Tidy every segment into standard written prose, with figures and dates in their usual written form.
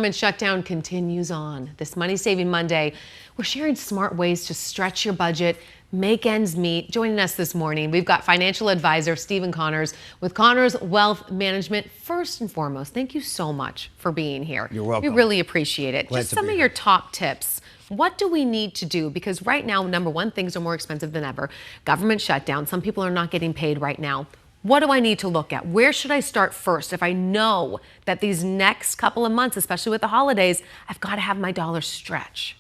government shutdown continues on. This Money Saving Monday, we're sharing smart ways to stretch your budget, make ends meet. Joining us this morning, we've got financial advisor Stephen Connors with Connors Wealth Management. First and foremost, thank you so much for being here. You're welcome. We really appreciate it. Glad Just to some be of here. your top tips. What do we need to do? Because right now, number one, things are more expensive than ever. Government shutdown. Some people are not getting paid right now. What do I need to look at? Where should I start first if I know that these next couple of months, especially with the holidays, I've got to have my dollars stretch?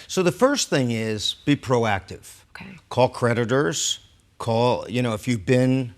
So the first thing is be proactive. Okay. Call creditors. Call, if you've been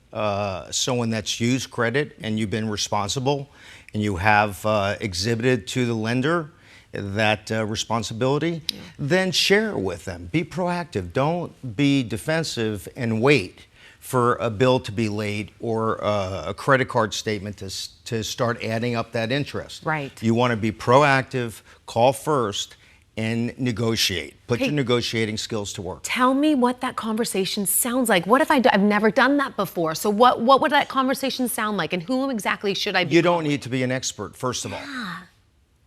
someone that's used credit and you've been responsible and you have exhibited to the lender that responsibility, then share it with them. Be proactive. Don't be defensive and wait for a bill to be late or a credit card statement to start adding up that interest. Right. You want to be proactive, call first, and negotiate. Put your negotiating skills to work. Tell me what that conversation sounds like. What if I've never done that before? So what would that conversation sound like, and who exactly should I be You don't calling? need to be an expert, first of all.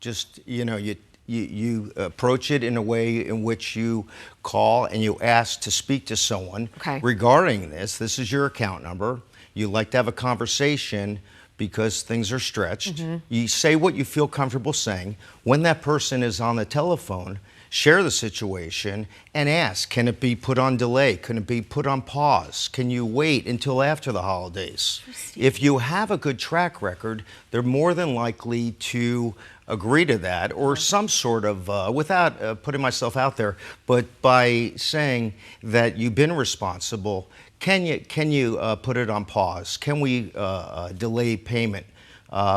Just, you approach it in a way in which you call and you ask to speak to someone regarding this. This is your account number. You like to have a conversation because things are stretched. You say what you feel comfortable saying. When that person is on the telephone, share the situation and ask, can it be put on delay? Can it be put on pause? Can you wait until after the holidays? If you have a good track record, they're more than likely to agree to that, or some sort of, without putting myself out there, but by saying that you've been responsible, can you put it on pause? Can we delay payment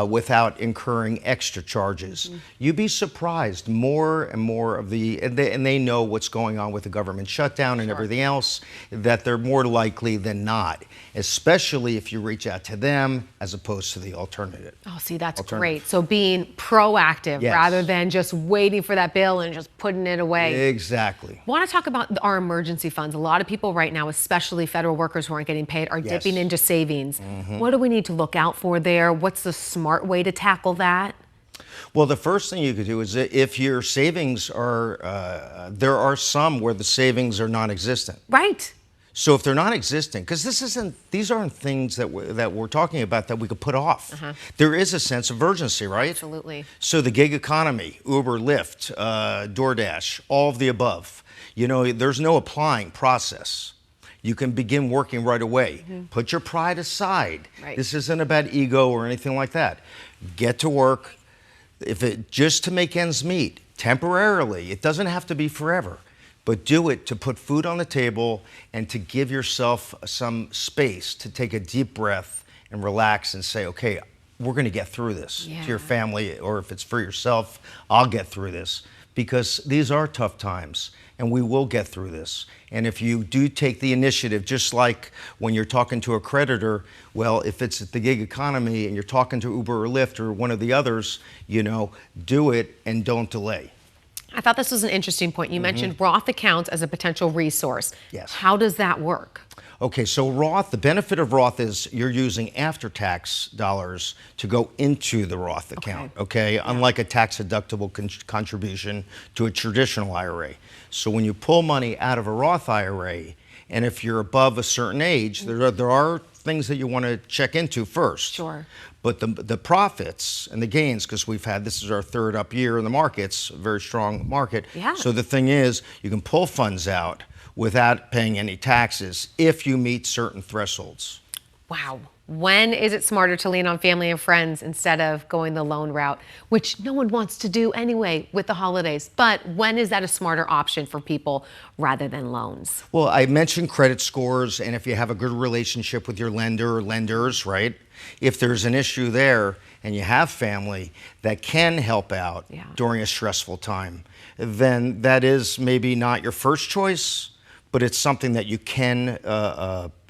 without incurring extra charges? You'd be surprised. More and more of and they know what's going on with the government shutdown and everything else, that they're more likely than not, especially if you reach out to them as opposed to the alternative. Oh, see, that's great. So being proactive rather than just waiting for that bill and just putting it away. Exactly. I want to talk about our emergency funds. A lot of people right now, especially federal workers who aren't getting paid, are dipping into savings. What do we need to look out for there? What's the smart way to tackle that? Well, the first thing you could do is if your savings are, there are some where the savings are non-existent. Right. So if they're non-existent, because these aren't things that we're talking about that we could put off. There is a sense of urgency, right? Absolutely. So the gig economy, Uber, Lyft, DoorDash, all of the above, there's no applying process. You can begin working right away. Put your pride aside. This isn't about ego or anything like that. Get to work. Just to make ends meet, temporarily. It doesn't have to be forever. But do it to put food on the table and to give yourself some space to take a deep breath and relax and say, okay, we're going to get through this. To your family, or if it's for yourself, I'll get through this. Because these are tough times, and we will get through this. And if you do take the initiative, just like when you're talking to a creditor, well, if it's the gig economy and you're talking to Uber or Lyft or one of the others, do it and don't delay. I thought this was an interesting point. You mentioned Roth accounts as a potential resource. Yes. How does that work? Okay, so Roth, the benefit of Roth is you're using after-tax dollars to go into the Roth account, okay? Unlike a tax-deductible contribution to a traditional IRA. So when you pull money out of a Roth IRA, and if you're above a certain age, there are things that you want to check into first. Sure. But the profits and the gains, because this is our third up year in the markets, a very strong market. So the thing is, you can pull funds out without paying any taxes if you meet certain thresholds. Wow. When is it smarter to lean on family and friends instead of going the loan route, which no one wants to do anyway with the holidays? But when is that a smarter option for people rather than loans? Well, I mentioned credit scores, and if you have a good relationship with your lender or lenders, right? If there's an issue there and you have family that can help out during a stressful time, then that is maybe not your first choice, but it's something that you can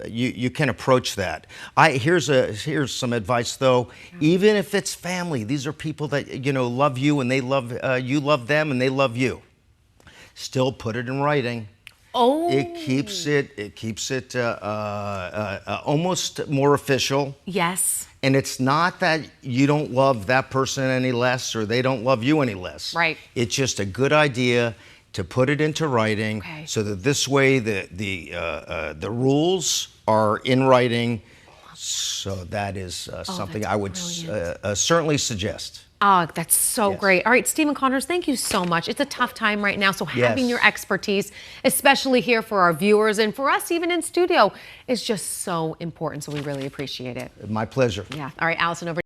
you can approach that. Here's some advice though. Even if it's family, these are people that love you and they love you love them and they love you. Still put it in writing. Oh. It keeps it almost more official. Yes. And it's not that you don't love that person any less or they don't love you any less. Right. It's just a good idea to put it into writing, so that this way the rules are in writing. So that is something I would certainly suggest. Oh, that's so great. All right, Stephen Connors, thank you so much. It's a tough time right now, so having your expertise, especially here for our viewers and for us even in studio, is just so important. So we really appreciate it. My pleasure. Yeah. All right, Allison, over